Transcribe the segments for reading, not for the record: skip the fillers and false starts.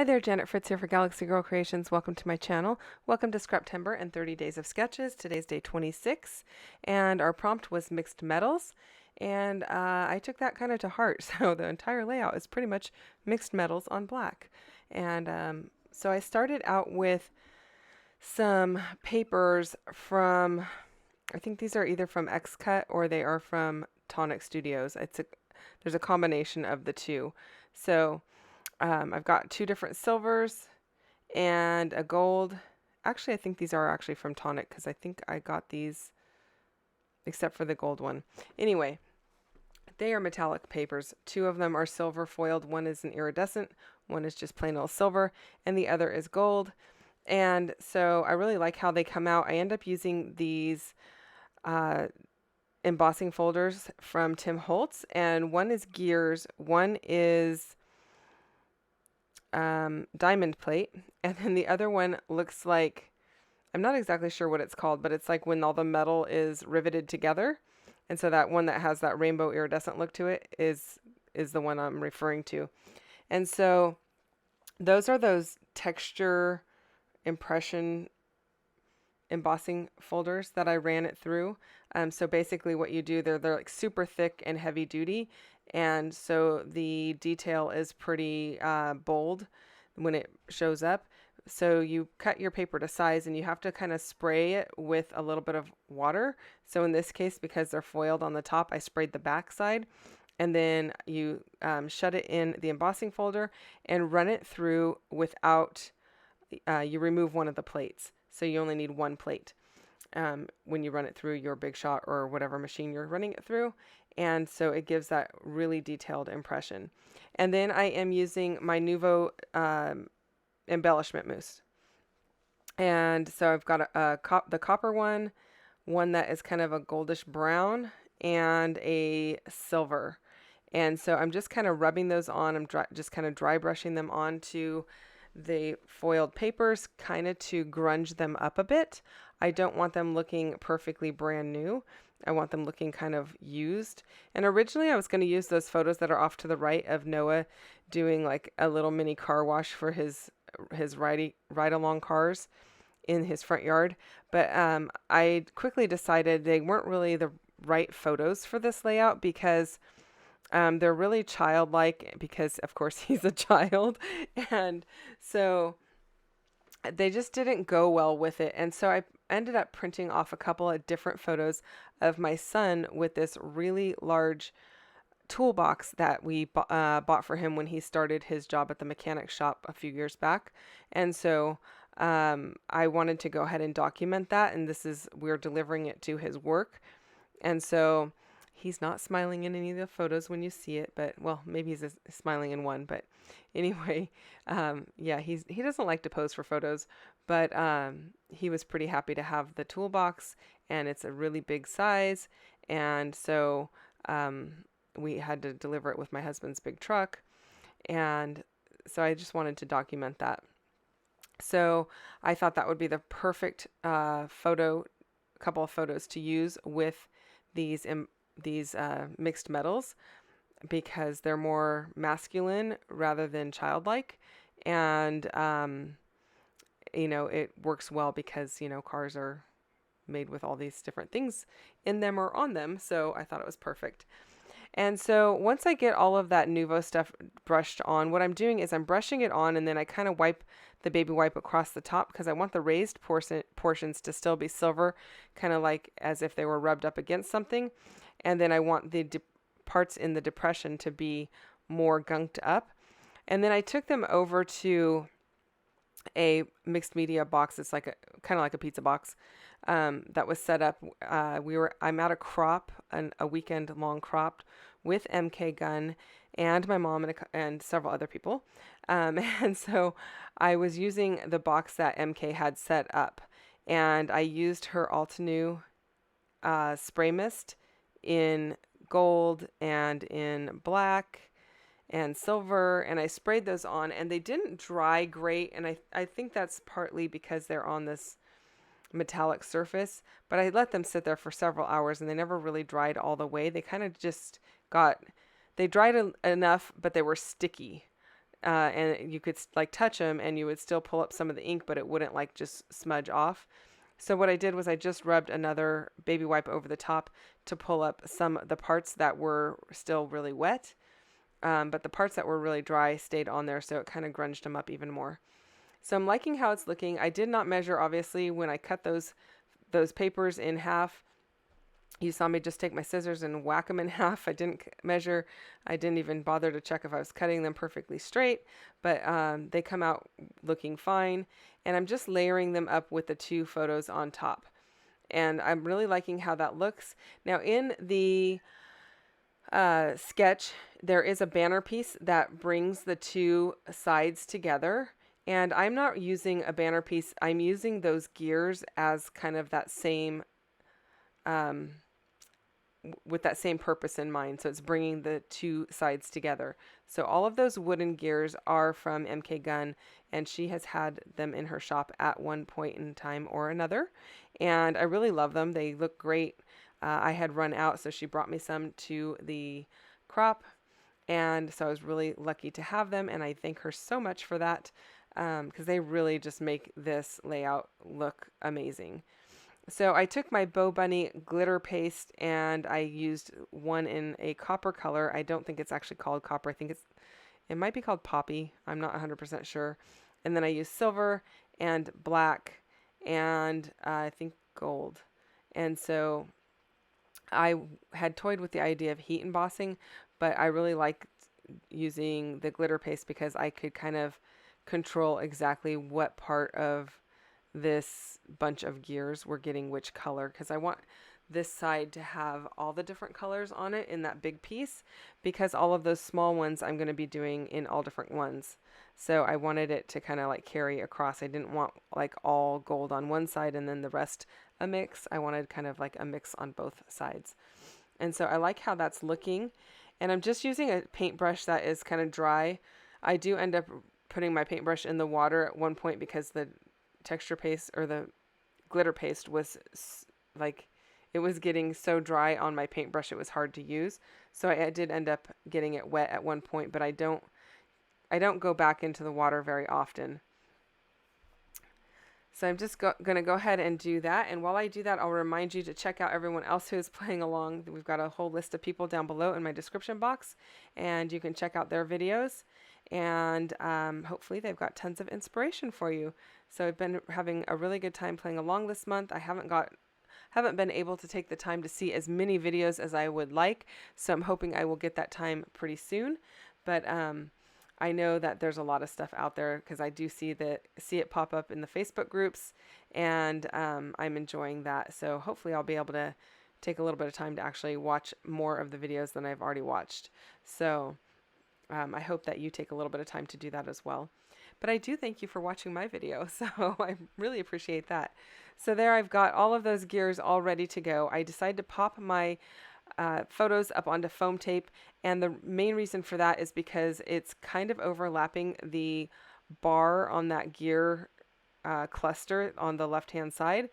Hi there, Janet Fritz here for Galaxy Girl Creations. Welcome to my channel. Welcome to Scraptember and 30 Days of Sketches. Today's day 26, and our prompt was mixed metals. And I took that kind of to heart. So the entire layout is pretty much mixed metals on black. And so I started out with some papers from, I think these are either from Xcut or they are from Tonic Studios. There's a combination of the two. So I've got two different silvers and a gold. Actually, I think these are actually from Tonic because I think I got these except for the gold one. Anyway, they are metallic papers. Two of them are silver foiled. One is an iridescent, one is just plain old silver, and the other is gold. And so I really like how they come out. I end up using these embossing folders from Tim Holtz, and one is gears, one is diamond plate, and then the other one looks like, I'm not exactly sure what it's called, but it's like when all the metal is riveted together. And so that one that has that rainbow iridescent look to it is the one I'm referring to. And so those are those texture impression embossing folders that I ran it through. So basically what you do, they're like super thick and heavy duty. And so the detail is pretty bold when it shows up. So you cut your paper to size and you have to kind of spray it with a little bit of water. So in this case, because they're foiled on the top, I sprayed the back side. And then you shut it in the embossing folder and run it through without, you remove one of the plates. So you only need one plate when you run it through your Big Shot or whatever machine you're running it through. And so it gives that really detailed impression. And then I am using my Nuvo embellishment mousse. And so I've got the copper one that is kind of a goldish brown, and a silver. And so I'm just kind of rubbing those on. I'm just kind of dry brushing them onto the foiled papers, kind of to grunge them up a bit. I don't want them looking perfectly brand new. I want them looking kind of used. And originally I was going to use those photos that are off to the right of Noah doing like a little mini car wash for his ride along cars in his front yard. But I quickly decided they weren't really the right photos for this layout because they're really childlike because, of course, he's a child. And so they just didn't go well with it. And so I ended up printing off a couple of different photos of my son with this really large toolbox that we bought for him when he started his job at the mechanic shop a few years back. And so I wanted to go ahead and document that. And we're delivering it to his work. And so he's not smiling in any of the photos when you see it, but well, maybe he's smiling in one. But anyway, yeah, he doesn't like to pose for photos, but he was pretty happy to have the toolbox, and it's a really big size. And so we had to deliver it with my husband's big truck, and so I just wanted to document that. So I thought that would be the perfect couple of photos to use with these mixed metals, because they're more masculine rather than childlike. And it works well because cars are made with all these different things in them or on them, so I thought it was perfect. And so once I get all of that Nuvo stuff brushed on, what I'm doing is I'm brushing it on, and then I kind of wipe the baby wipe across the top because I want the raised portions to still be silver, kind of like as if they were rubbed up against something. And then I want the parts in the depression to be more gunked up. And then I took them over to a mixed media box. It's like kind of like a pizza box that was set up. I'm at a crop, a weekend long crop with MK Gun and my mom and several other people. And so I was using the box that MK had set up, and I used her Altenew spray mist in gold and in black and silver, and I sprayed those on, and they didn't dry great, and I think that's partly because they're on this metallic surface, but I let them sit there for several hours, and they never really dried all the way. They kind of just they dried enough, but they were sticky. and you could like touch them and you would still pull up some of the ink, but it wouldn't like just smudge off. So what I did was I just rubbed another baby wipe over the top to pull up some of the parts that were still really wet. But the parts that were really dry stayed on there, so it kind of grunged them up even more. So I'm liking how it's looking. I did not measure, obviously, when I cut those papers in half. You saw me just take my scissors and whack them in half. I didn't measure. I didn't even bother to check if I was cutting them perfectly straight, but they come out looking fine. And I'm just layering them up with the 2 photos on top. And I'm really liking how that looks. Now in the sketch, there is a banner piece that brings the 2 sides together. And I'm not using a banner piece. I'm using those gears as kind of that same, with that same purpose in mind. So it's bringing the 2 sides together. So all of those wooden gears are from MK Gun, and she has had them in her shop at one point in time or another. And I really love them. They look great. I had run out, so she brought me some to the crop. And so I was really lucky to have them, and I thank her so much for that, because they really just make this layout look amazing. So I took my Bow Bunny glitter paste and I used one in a copper color. I don't think it's actually called copper. I think it might be called poppy. I'm not 100% sure. And then I used silver and black and I think gold. And so I had toyed with the idea of heat embossing, but I really liked using the glitter paste because I could kind of control exactly what part of this bunch of gears were getting which color, because I want this side to have all the different colors on it in that big piece, because all of those small ones I'm going to be doing in all different ones. So I wanted it to kind of like carry across. I didn't want like all gold on one side and then the rest a mix. I wanted kind of like a mix on both sides. And so I like how that's looking. And I'm just using a paintbrush that is kind of dry. I do end up putting my paintbrush in the water at one point because the texture paste or the glitter paste was like, it was getting so dry on my paintbrush it was hard to use. So I did end up getting it wet at one point, but I don't go back into the water very often. So I'm just going to go ahead and do that. And while I do that, I'll remind you to check out everyone else who's playing along. We've got a whole list of people down below in my description box, and you can check out their videos. And hopefully they've got tons of inspiration for you. So I've been having a really good time playing along this month. I haven't been able to take the time to see as many videos as I would like. So I'm hoping I will get that time pretty soon. But I know that there's a lot of stuff out there because I do see it pop up in the Facebook groups, and I'm enjoying that. So hopefully I'll be able to take a little bit of time to actually watch more of the videos than I've already watched. So I hope that you take a little bit of time to do that as well. But I do thank you for watching my video, so I really appreciate that. So there I've got all of those gears all ready to go. I decided to pop my photos up onto foam tape, and the main reason for that is because it's kind of overlapping the bar on that gear cluster on the left-hand side.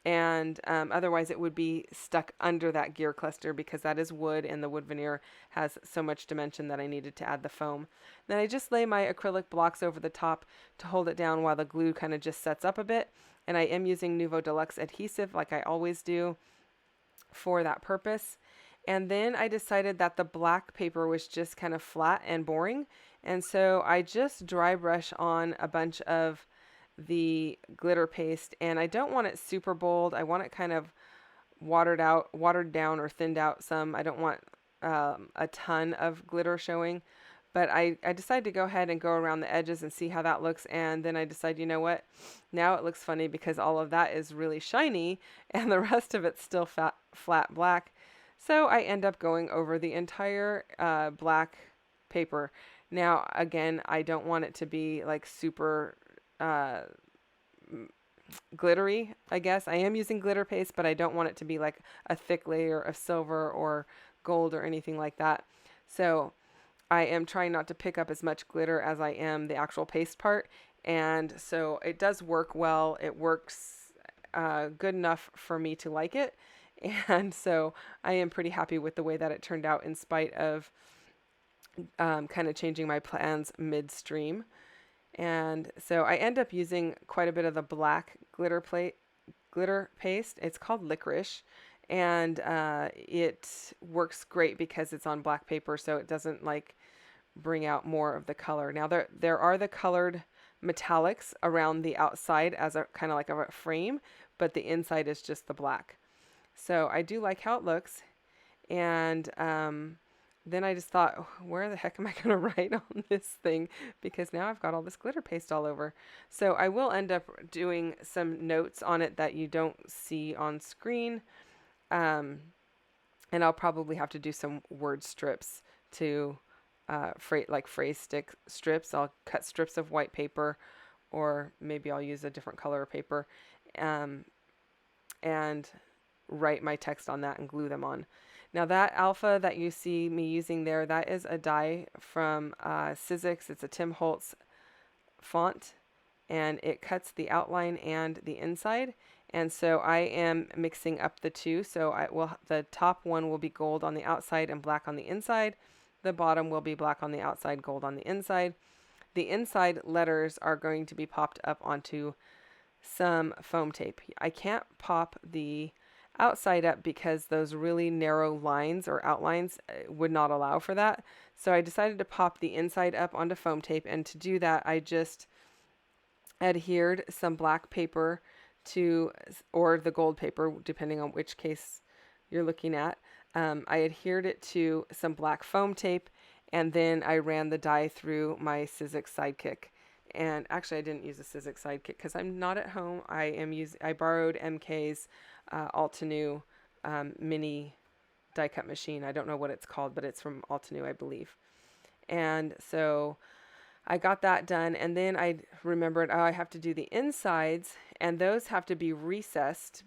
And otherwise it would be stuck under that gear cluster because that is wood and the wood veneer has so much dimension that I needed to add the foam. Then I just lay my acrylic blocks over the top to hold it down while the glue kind of just sets up a bit. And I am using Nuvo Deluxe adhesive like I always do for that purpose. And then I decided that the black paper was just kind of flat and boring. And so I just dry brush on a bunch of the glitter paste, and I don't want it super bold. I want it kind of watered down or thinned out some. I don't want a ton of glitter showing, but I decided to go ahead and go around the edges and see how that looks. And then I decided, you know what, now it looks funny because all of that is really shiny and the rest of it's still flat black. So I end up going over the entire black paper. Now, again, I don't want it to be like super glittery, I guess. I am using glitter paste, but I don't want it to be like a thick layer of silver or gold or anything like that. So I am trying not to pick up as much glitter as I am the actual paste part. And so it does work well. It works good enough for me to like it. And so I am pretty happy with the way that it turned out in spite of kind of changing my plans midstream. And so I end up using quite a bit of the black glitter paste. It's called licorice, and it works great because it's on black paper, so it doesn't like bring out more of the color. Now there are the colored metallics around the outside as a kind of like a frame, but the inside is just the black. So I do like how it looks, and then I just thought, where the heck am I going to write on this thing? Because now I've got all this glitter paste all over. So I will end up doing some notes on it that you don't see on screen. And I'll probably have to do some word strips to phrase strips. I'll cut strips of white paper, or maybe I'll use a different color of paper, and write my text on that and glue them on. Now that alpha that you see me using there, that is a die from Sizzix. It's a Tim Holtz font, and it cuts the outline and the inside. And so I am mixing up the two. So the top one will be gold on the outside and black on the inside. The bottom will be black on the outside, gold on the inside. The inside letters are going to be popped up onto some foam tape. I can't pop the outside up because those really narrow lines or outlines would not allow for that. So I decided to pop the inside up onto foam tape, and to do that I just adhered some black paper to, or the gold paper depending on which case you're looking at. I adhered it to some black foam tape, and then I ran the die through my Sizzix Sidekick. And actually I didn't use a Sizzix Sidekick because I'm not at home. I borrowed MK's Altenew mini die cut machine. I don't know what it's called, but it's from Altenew, I believe. And so I got that done, and then I remembered, I have to do the insides, and those have to be recessed.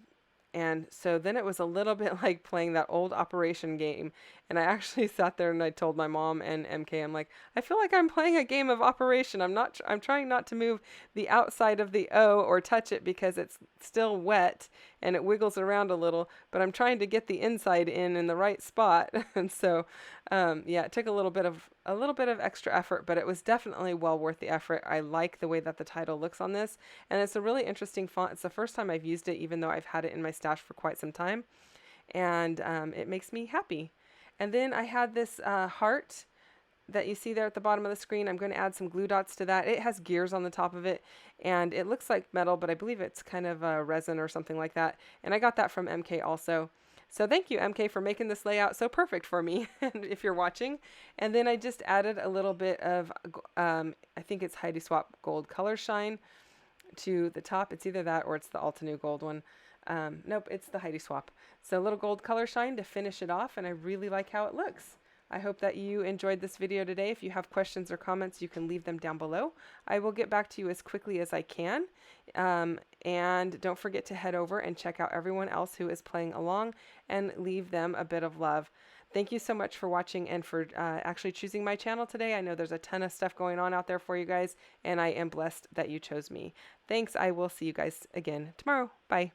And so then it was a little bit like playing that old Operation game. And I actually sat there and I told my mom and MK, I'm like, I feel like I'm playing a game of Operation. I'm trying not to move the outside of the O or touch it because it's still wet and it wiggles around a little, but I'm trying to get the inside in the right spot. And so, yeah, it took a little bit of extra effort, but it was definitely well worth the effort. I like the way that the title looks on this, and it's a really interesting font. It's the first time I've used it, even though I've had it in my stash for quite some time, and it makes me happy. And then I had this heart that you see there at the bottom of the screen. I'm going to add some glue dots to that. It has gears on the top of it, and it looks like metal, but I believe it's kind of resin or something like that. And I got that from MK also. So thank you, MK, for making this layout so perfect for me, if you're watching. And then I just added a little bit of, I think it's Heidi Swap Gold Color Shine to the top. It's either that or it's the Altenew Gold one. Nope, it's the Heidi Swap. So a little gold color shine to finish it off, and I really like how it looks. I hope that you enjoyed this video today. If you have questions or comments, you can leave them down below. I will get back to you as quickly as I can. And don't forget to head over and check out everyone else who is playing along and leave them a bit of love. Thank you so much for watching and for actually choosing my channel today. I know there's a ton of stuff going on out there for you guys, and I am blessed that you chose me. Thanks. I will see you guys again tomorrow. Bye.